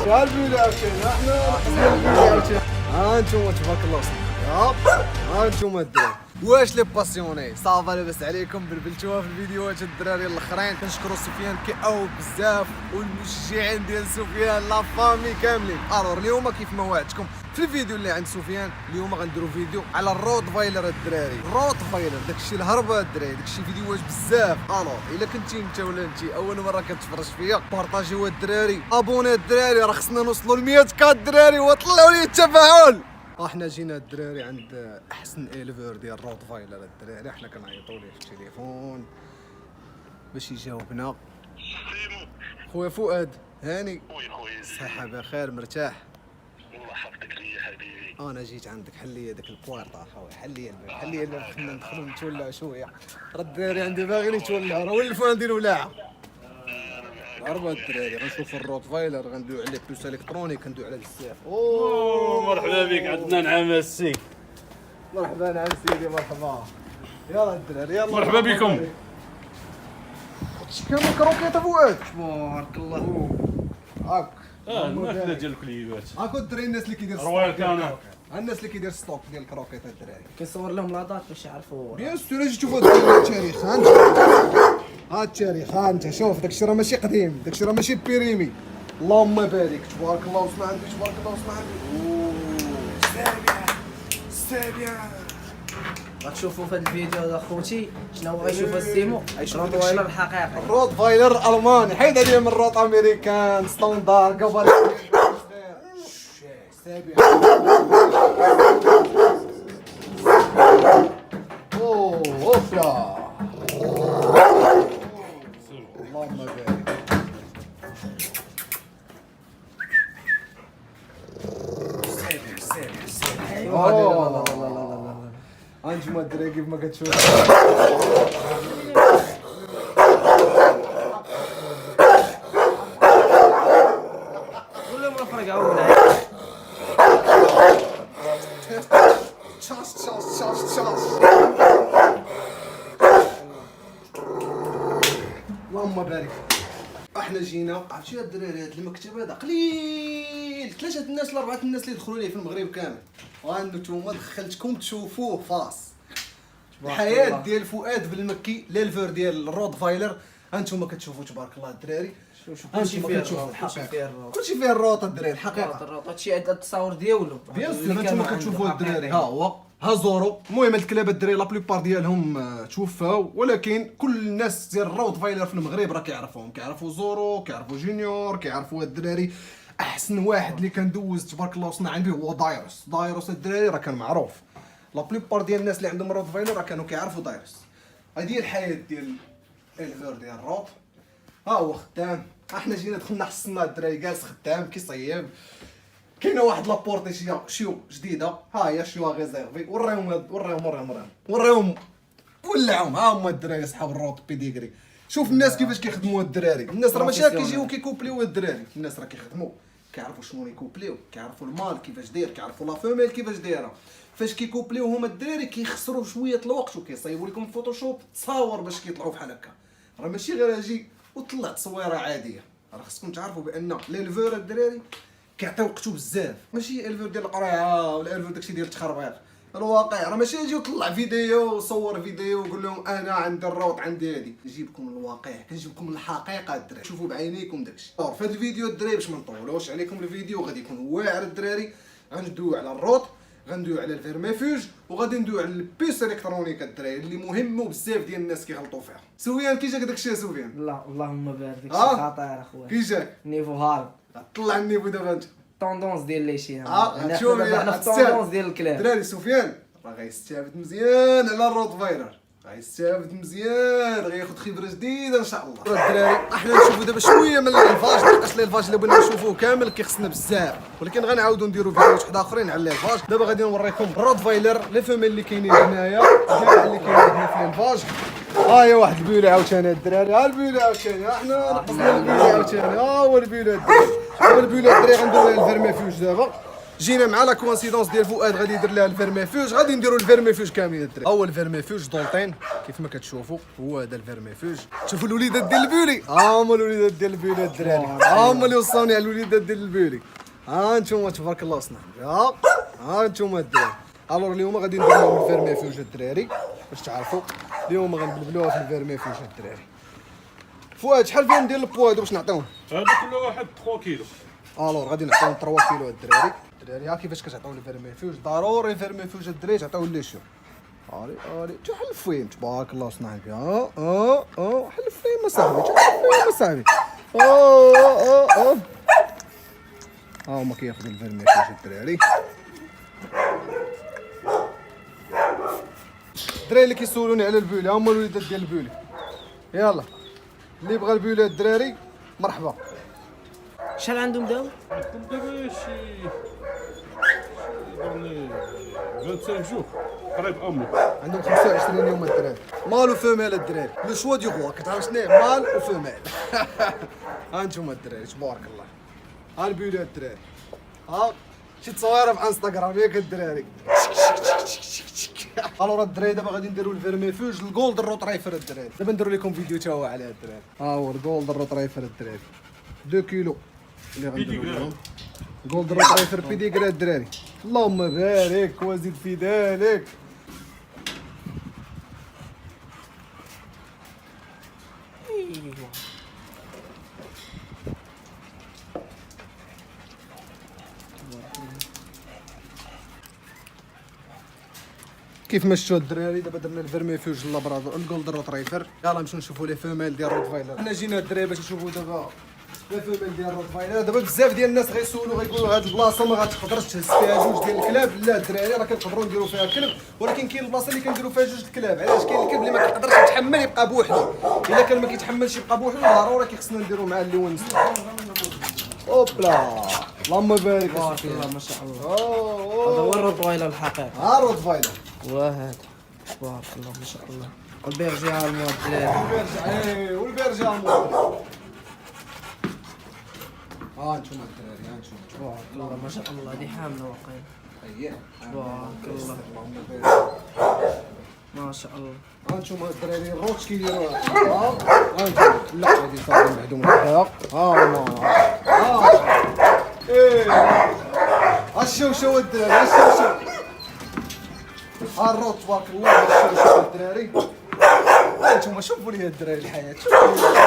الدراري، ها البيولي عاوتاني، احنا نقصنا البيولي عاوتاني. ها انتوما تبارك الله ياب، ها انتوما الدراري. واش لي باسيوني صافا لاباس عليكم؟ بلبلتوها في الفيديوهات الدراري الاخرين. كنشكروا سفيان كيقاو بزاف والمشجعين ديال سفيان لا فامي كاملين. الور اليوم كيف ما وعدتكم في الفيديو اللي عند سفيان، اليوم غنديروا فيديو على الروت فايلر الدراري. الروت فايلر داكشي الهربه الدراري، داكشي فيديوهات بزاف. الور الا كنتي انت ولا انت اول مره كتفرج فيا، بارطاجيوها الدراري، ابوني الدراري، راه خصنا نوصلوا ل 100 كا الدراري وطلعوا لي التفاعل. احنا جينا الدراري عند احسن اليفور ديال روت فايلر الدراري. احنا كنعيطوا ليه في التليفون باش يجاوبنا. خويا فؤاد هاني، خويا صحة بخير مرتاح؟ والله حفظك ليا حبيبي. انا جيت عندك، حل لي داك البوارطه اخويا، حل لي الباب، حل لي الباب، خلينا ندخلوا نتولعوا شويه. راه الدراري عندي باغيين يتولعوا، راه ولفوا عندي الولاعه. الأربعة الدراري غنشوفوا الروت فايلر، غندويو على بلوس الكترونيك، غندويو على بزاف. مرحبا بك، عندنا نعم السي. مرحبا نعم سيدي، مرحبا. يلا الدراري يلا مرحبا بكم. كامل كروكيط فؤاد، تبارك الله. هاك الماكله ديال الكليبات. هاكو الدراري الناس اللي كيدير روال كان الناس اللي كيدير ستوك ديال الكروكيط الدراري. كنصور لهم لاطات باش يعرفوا. بيان سور اجي شوفوا التاريخ. ها التاريخ، ها انت شوف داكشي راه ماشي قديم، داكشي راه ماشي بيريمي. اللهم بارك، تبارك الله واسمع عندي، تبارك الله واسمع عندي. سابيا غتشوفوا في هذا الفيديو هذا خوتي شنو هو غيشوف السيمو، غيشوف الفايلر الحقيقي. الروت فايلر الماني، حيد عليه من الروت امريكان ستاندار قبل. سابيا اوف يا اللهم بارك. ايوا لا لا لا لا لا. انتم الدراري كيف ما كتشوفوا قول لهم فرقعوا معايا. تشاش تشاش تشاش تشاش. اللهم بارك. احنا جينا عرفتي الدراري، هذا المكتب هذا قليل، ثلاثه الناس ولا اربعه الناس اللي دخلوا ليه في المغرب كامل، وانتم دخلتكم تشوفوه فاس. الحياه ديال فؤاد بالمكي ليلفر ديال الروت فايلر، انتم كتشوفوا تبارك الله الدراري. كلشي فيه كتشوفوا الروط، كلشي فيه الروط. كلشي فيه الروط الدراري الحقيقه. الروط هادشي هذا التصاور ديالو. بيان سور انتم كتشوفوا الدراري، ها هو ها زورو. المهم هاد الكلاب الدراري لا بليبار ديالهم توفاو، ولكن كل الناس ديال الروت فايلر في المغرب راه كيعرفوهم، كيعرفوا زورو، كيعرفوا جونيور، كيعرفوا هاد الدراري. احسن واحد اللي كندوز تبارك الله وصنع به هو دايروس. دايروس الدراري راه كان معروف، لا بليبار ديال الناس اللي عندهم روت فايلر راه كانوا كيعرفوا دايروس. هادي هي الحياه ديال الفير ديال الروت. ها هو خدام، احنا جينا دخلنا حصلنا الدراري جالس خدام كيصيب. كاينه واحد لابورتي شيو جديده، ها هي شيو ريزيرفي. وريهم ولعهم. ها هما الدراري صحاب الروت بيديغري. شوف الناس كيفاش كيخدموا الدراري، الناس راه ماشي كيجيو كيكوبليو الدراري، الناس راه كيخدموا، كيعرفوا شنو يكوبليو، كيعرفوا المال كيفاش داير، كيعرفوا لا فيميل كيفاش دايره. فاش كيكوبليو هما الدراري كيخسروا شويه الوقت وكيصايبوا لكم فوتوشوب تصاور باش كيطلعوا بحال هكا. راه ماشي غير اجي وطلع تصويره عاديه، راه خصكم تعرفوا بان ليلفور الدراري كيعطي وقته بزاف، ماشي الفير ديال القريعه ولا الفير داكشي ديال التخربيق. الواقع راه ماشي يجي وطلع فيديو وصور فيديو ويقول لهم انا عندي الروط عندي هادي. نجيبكم الواقع، كنجيبكم الحقيقه الدراري، شوفوا بعينيكم داكشي. في هذا الفيديو الدراري باش ما نطولوش عليكم الفيديو غادي يكون واعر الدراري. غندويو على الروط، غندويو على الفيرميفوج، وغادي ندويو على البيس الكترونيك الدراري اللي مهم وبزاف ديال الناس كيغلطوا فيها. سفيان كي جاك داكشي يا سفيان؟ لا اللهم بارك، داكشي خطير اخويا. كي جاك؟ نيفو هارد. طلع النيفو دابا انت. طوندونس ديال ليشي. شوف حنا في طوندونس ديال الكلاب. دراري سفيان راه غيستافد مزيان على الروت فايلر، غيستافد مزيان، غياخذ خبره جديده ان شاء الله. الدراري احنا نشوفوا دابا شويه من الفاج، لحقاش الفاج اللي بغينا نشوفوه كامل كيخصنا بزاف، ولكن غنعاودوا نديروا فيديوهات وحده اخرين على الفاج. دابا غادي نوريكم الروت فايلر لي فيميل اللي كاينين هنايا، كاع اللي كاينين هنا في الفاج. ها هي واحد البيولي عاوتاني الدراري، ها البيولي عاوتاني، احنا نقصنا البيولي عاوتاني، ها هو البيولي الدراري. دابا البيولي الدراري غنديروا لها الفيرميفوج دابا. جينا مع لا كوانسيدونس ديال فؤاد غادي يدير لها الفيرميفوج، غادي نديروا الفيرميفوج كاملين الدراري. اول فيرميفوج دولتين كيف ما كتشوفوا، هو هذا الفيرميفوج. شوفوا الوليدات ديال البولي، هما الوليدات ديال البولي الدراري، هما اللي وصلوني على الوليدات ديال البولي. ها انتم تبارك الله صنع، ها انتم الدراري. الوغ اليوم غادي ندير لهم الفيرميفوج الدراري باش تعرفوا. اليوم غنبلبلوها في الفيرميفوج الدراري. فؤاد شحال فيهم ديال البوا هادو باش نعطيوهم؟ هذا كل واحد 3 كيلو. الوغ غادي نعطيوهم 3 كيلو الدراري. الدراري ها كيفاش كتعطيو الفيرميفوج، ضروري الفيرميفوج الدراري تعطيو لي شو. الي حل فين تبارك الله صنع بها. حل فين ما صاحبي، حل فين ما صاحبي. ها هما كياخذوا الفيرميفوج الدراري. الدراري اللي كيسولوني على البولي هما الوليدات ديال البولي. يلا اللي بغى البولي الدراري مرحبا. شحال عندهم دابا؟ دابا شي 25 جوع قريب امو. عندهم 25 يوم الدراري. مال وفيميل الدراري، لو شوا دو غوا كتعرف شنو هي مال وفيميل. ها انتم الدراري تبارك الله. ها البولي الدراري، ها شي تصويره في انستغرام ياك الدراري. الوغ الدراري دابا غادي نديرو الفيرميفوج الجولدن روترايفر الدراري. دابا نديرو لكم فيديو تا هو عليها الدراري. ها هو الجولدن روترايفر الدراري 2 كيلو اللي غنديرو لهم. جولدن روترايفر بيديغري الدراري. اللهم بارك وزيد في ذلك. كيف ما شفتوا الدراري دابا درنا الفيرميفوج لابرادور الجولدن روترايفر. يلاه نمشيو نشوفوا لي فيميل ديال روتفايلر. حنا جينا الدراري باش نشوفوا دابا لي فيميل ديال روتفايلر. دابا بزاف ديال الناس غيسولوا غيقولوا هاد البلاصه ما غتقدرش تهز فيها جوج ديال الكلاب. لا الدراري راه كنقدروا نديروا فيها كلب، ولكن كاين البلاصه اللي كنديروا فيها جوج الكلاب. علاش؟ كاين الكلب اللي ما كيقدرش يتحمل يبقى بوحدو، الا كان ما كيتحملش يبقى بوحدو ضروري كيخصنا نديروا معاه اللي هو نسل. اوبلا اللهم بارك تبارك الله ما شاء الله. هذا اوه هو الروتوايلر الحقيقي. ها روتفايلر وهذا تبارك الله ما شاء الله. والبيرجي ها المود الدراري. والبرجع والبرجع عمو. ها انتم الدراري ها انتم تبارك الله ما شاء الله. هذه حامله واقيلا. اييه تبارك الله اللهم بارك. ما شاء الله. ها انتم الدراري الروتش كيديروها. ها انتم لا غادي صافي بعدهم الحياه. ها ايه ها الشوشو الدراري ها الشوشو. ها الروت تبارك الله ها الشوشو الدراري. ها انتم شوفوا لي الدراري الحياه شوفوا لي.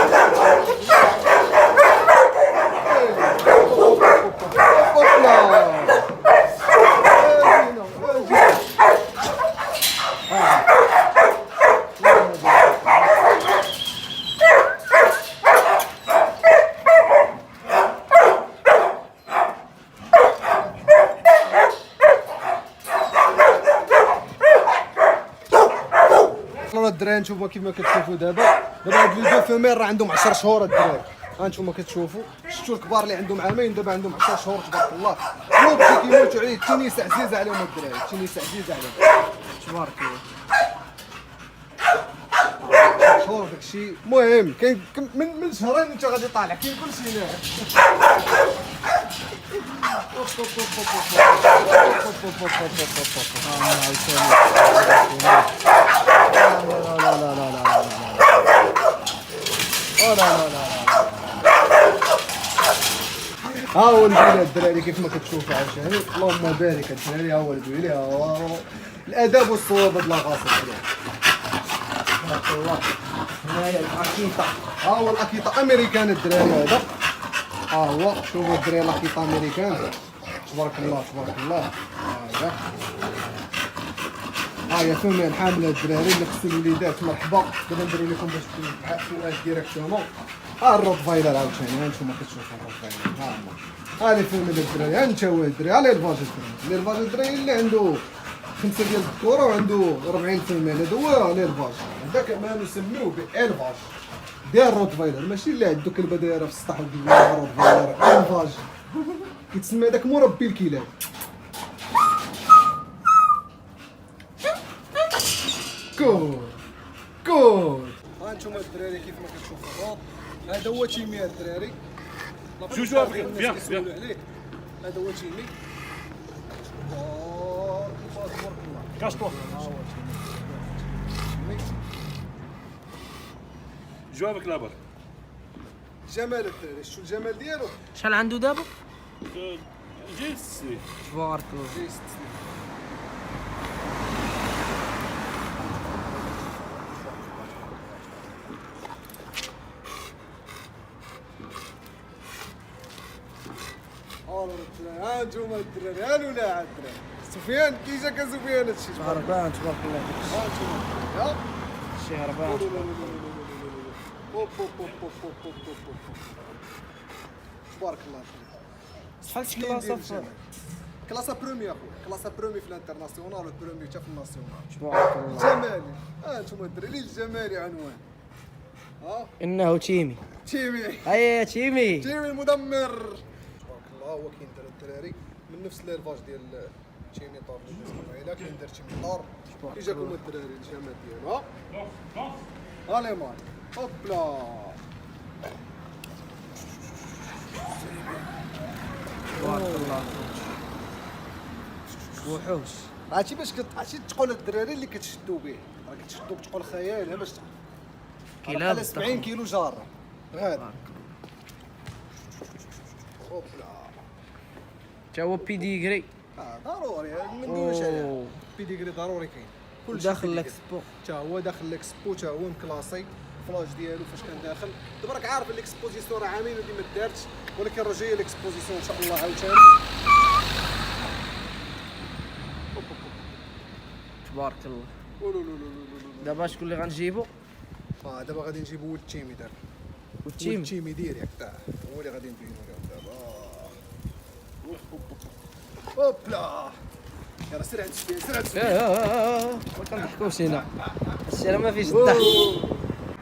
الدراري نتوما كيما كتشوفوا دابا هاد لي دو فيميل راه عندهم 10 شهور الدراري. ها نتوما كتشوفوا شفتوا الكبار اللي عندهم عامين دابا عندهم 10 شهور تبارك الله. ممكن كيموتوا عليه التنيسه عزيزه عليهم الدراري، التنيسه عزيزه عليهم تبارك الله. شهور داكشي. المهم كاين من شهرين انت غادي طالع كاين كلشي هنا. ها هو البولي الدراري كيف ما كتشوفوا عاوتاني. اللهم بارك الدراري. ها هو البولي، ها هو الاداب والصواب هاد لاغاص الدراري تبارك الله. هنايا الاكيتا. ها هو الاكيتا امريكان الدراري هذا. ها هو شوفوا الدراري الاكيتا امريكان تبارك الله تبارك الله. ها هي فيميل حامله الدراري اللي خصو الوليدات مرحبا. دابا نديرو لكم باش تكون فؤاد ديريكتومون. ها الروتفايلر عاوتاني ها نتوما كتشوفوا الروتفايلر. ها هما ها لي فيميل الدراري. ها انت هو الدراري. ها ليلفاج الدراري. ليلفاج الدراري اللي عنده 5 ديال الذكوره وعنده 40 فيميل هذا هو ليلفاج. هذاك ما نسميوه بالفاج ديال روتفايلر، ماشي اللي عنده كلبه دايره في السطح وكيقول روتفايلر الفاج. كيتسمى هذاك مربي الكلاب. كود ها انتم الدراري كيف ما كتشوفوا هذا هو تيمي الدراري. شو بيان بيان. هذا هو تيمي تبارك الله. Cache-toi. Joue avec la balle. جمال الدراري، شتو الجمال ديالو؟ شحال عنده دابا؟ J'ai essayé. تبارك الله. جاي 6 سنين. ها انتوما الدراري، ها الولاعه الدراري. سفيان كي جاك سفيان هادشي؟ هربان تبارك الله. ها انتوما ها شي هربان. تبارك الله. شحال شي كلاصه في كلاسا برومي اخويا، كلاسا برومي في الانترناسيونال وبرومي حتى في الناسيونال. تبارك الله. جمالي، ها انتوما الدراري الجمالي عنوان. ها انه تيمي. تيمي، هيا تيمي. تيمي المدمر. تبارك الله. هو كيندير الدراري من نفس ليرفاج ديال تيمي طار اللي دازنا الا كيندير تيمي طار. كي جاكم الدراري الجمال ديالو. ها الي مان هوبلا. تبارك الله. وحوش. عرفتي باش عرفتي تقول الدراري اللي كتشدو به، راه كتشدو بتقول خيال باش تعرف. كيلاب على 70 كيلو جاره غادي. هوبلا. تا هو بيديغري. ضروري ما ندويش عليه. بيديغري ضروري كاين. كلشي داخل بيديغري. ليكسبو. تا هو داخل ليكسبو، تا هو مكلاصي فلاش ديالو فاش كان داخل. دابا راك عارف الاكسبوزيسيون راه عامين ودي ما دارتش، ولكن راه جايه الاكسبوزيسيون ان شاء الله عاوتاني. تبارك الله. أولو لو لو لو لو. دابا شكون اللي غنجيبو؟ دابا غادي نجيبو ولد تيمي دابا. والتيم. ولد تيمي ديريكت هو اللي غادي نديرو دابا. هوبلا. يلا سير عند سفيان، سير عند سفيان. ما كنضحكوش هنا. هادشي راه ما فيش الضحك.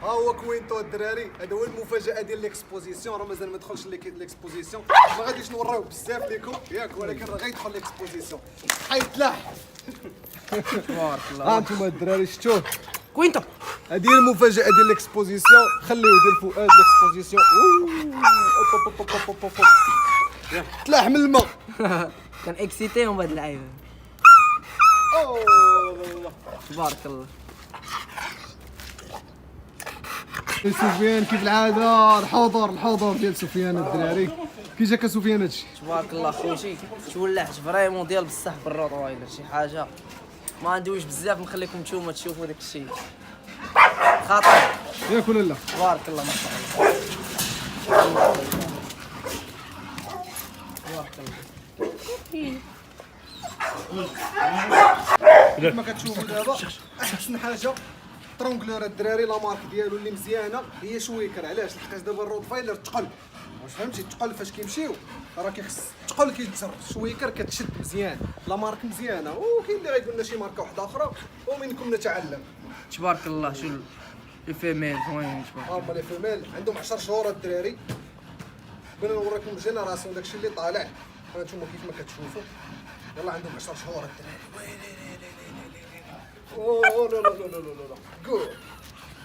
ها هو كوينتو الدراري، هذا هو المفاجاه ديال ليكسبوزيسيون. راه مازال ما دخلش ليكسبوزيسيون، ما غاديش نوريو بزاف ليكم ياك، ولكن راه غيدخل ليكسبوزيسيون. حيتلاح. تبارك الله. ها انتم الدراري شفتوه، كوينتو. هذه هي المفاجاه ديال ليكسبوزيسيون. خليوه ديال فؤاد ليكسبوزيسيون. تلاح من الماء. كان اكسيتيهم بهاد اللعيبه. تبارك الله. سفيان كيف العاده، الحضور ديال سفيان الدراري. كي جاك سفيان هادشي؟ تبارك الله خوتي، تولعت فريمون ديال بصح بالروتوايلر، شي حاجه ما ندويش بزاف، نخليكم نتوما تشوفوا داك الشيء خاطر. ياك ولا لا؟ تبارك الله ما شاء الله. تبارك الله. كما كتشوفوا دابا احسن حاجه ترونغلور الدراري. لا مارك ديالو اللي مزيانه هي شويكر. علاش؟ لحقاش دابا الرود فايلر تقل، واش فهمتي؟ تقل فاش كيمشيو راه كيخص تقل كيتجر. شويكر كتشد مزيان، لا مارك مزيانه. وكاين اللي غايقول لنا شي ماركه واحده اخرى ومنكم نتعلم. تبارك الله. شو الفيميل زوين تبارك. هما لي فيميل عندهم 10 شهور الدراري. بغينا نوريكم الجينيراسيون داكشي اللي طالع. هانتوما كيف ما كتشوفوا يلا عندهم 10 شهور الدراري. اوه لا لا لا لا لا لا جو.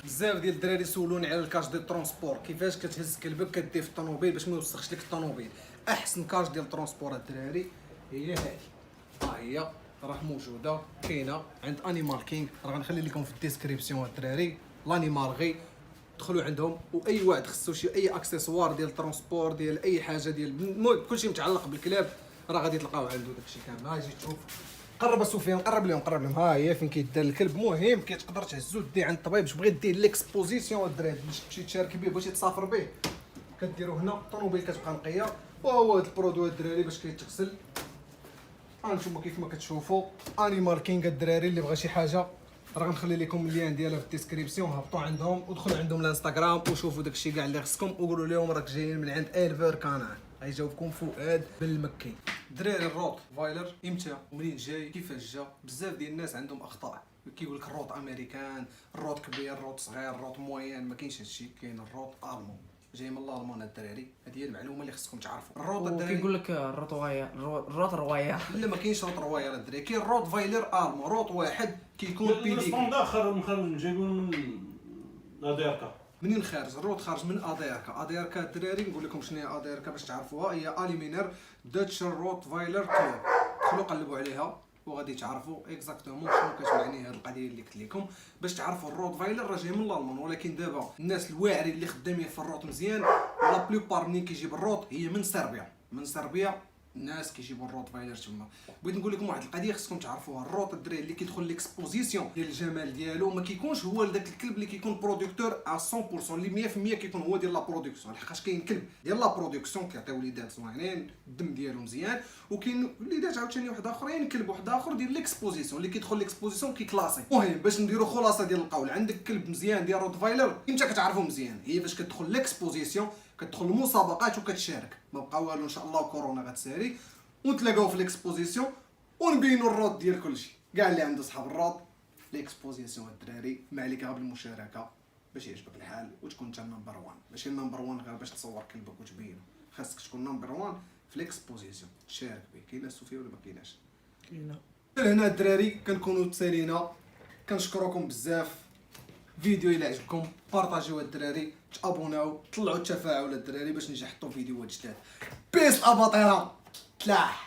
بزاف ديال الدراري سولوني على الكاش ديال الترونسبور، كيفاش كتهز كلبك كديه في الطوموبيل باش ما يوسخش لك الطوموبيل. احسن كاش ديال الترونسبور الدراري هي هذه. ها هي راه موجوده كاينه عند انيمال كينغ. راه غنخلي لكم في الديسكريبسيون الدراري. لانيمال غي دخلوا عندهم، واي واحد خصو شي اي اكسسوار ديال الترونسبور ديال اي حاجه ديال كلشي متعلق بالكلاب راه غادي تلقاوه عنده داكشي كامل. ها جي تشوف. قرب سفيان، قرب لهم. ها هي فين كيدار الكلب. مهم كتقدر تهزو ديه عند الطبيب باش بغيت دير ليكسبوزيسيون الدراري، باش تمشي تشارك به، بغيتي تسافر به كديرو هنا. الطوموبيل كتبقى نقيه. وهو هذا البرودوي الدراري باش كيتغسل. هانتوما كيف ما كتشوفوا انيمال كينغ الدراري. اللي بغى شي حاجه راه غنخلي لكم اللين ديالها في الديسكريبسيون. هبطوا عندهم ودخلوا عندهم الانستغرام وشوفوا داكشي كاع اللي خصكم، وقولوا لهم راك جايين من عند الفير كانال. غيجاوبكم فؤاد بالمكي. دراري الروت فايلر امتى ومنين جاي كيفاش جا؟ بزاف ديال الناس عندهم اخطاء، كيقول لك الروت امريكان، الروت كبير، الروت صغير، الروت موين. ما كاينش هادشي، كاين الروت المون جاي من الالمان الدراري. هذه هي المعلومه اللي خصكم تعرفوا. الروت الدراري كيقول لك الروت روايه. لا ما كاينش روت رواير الدراري، كاين الروت فايلر المون. روت واحد كيكون بيديك. الستاندار جايبون من اديركا. منين خارج؟ الروت خارج من اديركا. اديركا الدراري نقول لكم شنو هي اديركا باش تعرفوها. هي اليمينر دوتشر روت فايلر كلوب. دخلوا قلبوا عليها وغادي تعرفوا اكزاكتومون شنو كتعني هذه القضيه اللي قلت لكم. باش تعرفوا الروتفايلر راه جاي من الالمان، ولكن دابا الناس الواعرين اللي خدامين في الروت مزيان لا بلوبار منين كيجيب الروت هي من صربيا. من صربيا الناس كيجيبوا الروتفايلر تما. بغيت نقول لكم واحد القضيه خصكم تعرفوها، الروت الدراري اللي كيدخل ليكسبوزيسيون ديال الجمال ديالو ما كيكونش هو داك الكلب اللي كيكون برودكتور 100% اللي 100% كيكون هو ديال لا برودكسيون، لحقاش كاين كلب ديال لا برودكسيون كيعطيو وليدات زوينين الدم ديالو مزيان، وكاين وليدات عاوتاني واحد اخرين كلب واحد اخر ديال ليكسبوزيسيون اللي كيدخل ليكسبوزيسيون كيكلاسي. المهم باش نديروا خلاصه ديال القول، عندك كلب مزيان ديال روتفايلر انت كتعرفو مزيان، هي فاش كتدخل ليكسبوزيسيون كتدخل المسابقات وكتشارك. ما بقى والو ان شاء الله كورونا غتسالي ونتلاقاو في ليكسبوزيسيون ونبينوا الروت ديال كلشي. كاع اللي عنده صحاب الروت ليكسبوزيسيون الدراري ما عليك غير بالمشاركه باش يعجبك الحال وتكون انت النمبر 1. ماشي النمبر 1 غير باش تصور كلبك وتبينو، خاصك تكون نمبر 1 في ليكسبوزيسيون تشارك به. كاينه صوفيا ولا ما كايناش؟ كاينه. هنا الدراري كنكونوا تسالينا، كنشكركم بزاف. فيديو الى عجبكم بارطاجيوه الدراري، تابوناو، طلعوا التفاعل الدراري باش نجي نحطوا فيديوهات جداد. بيس الاباطره تلاح.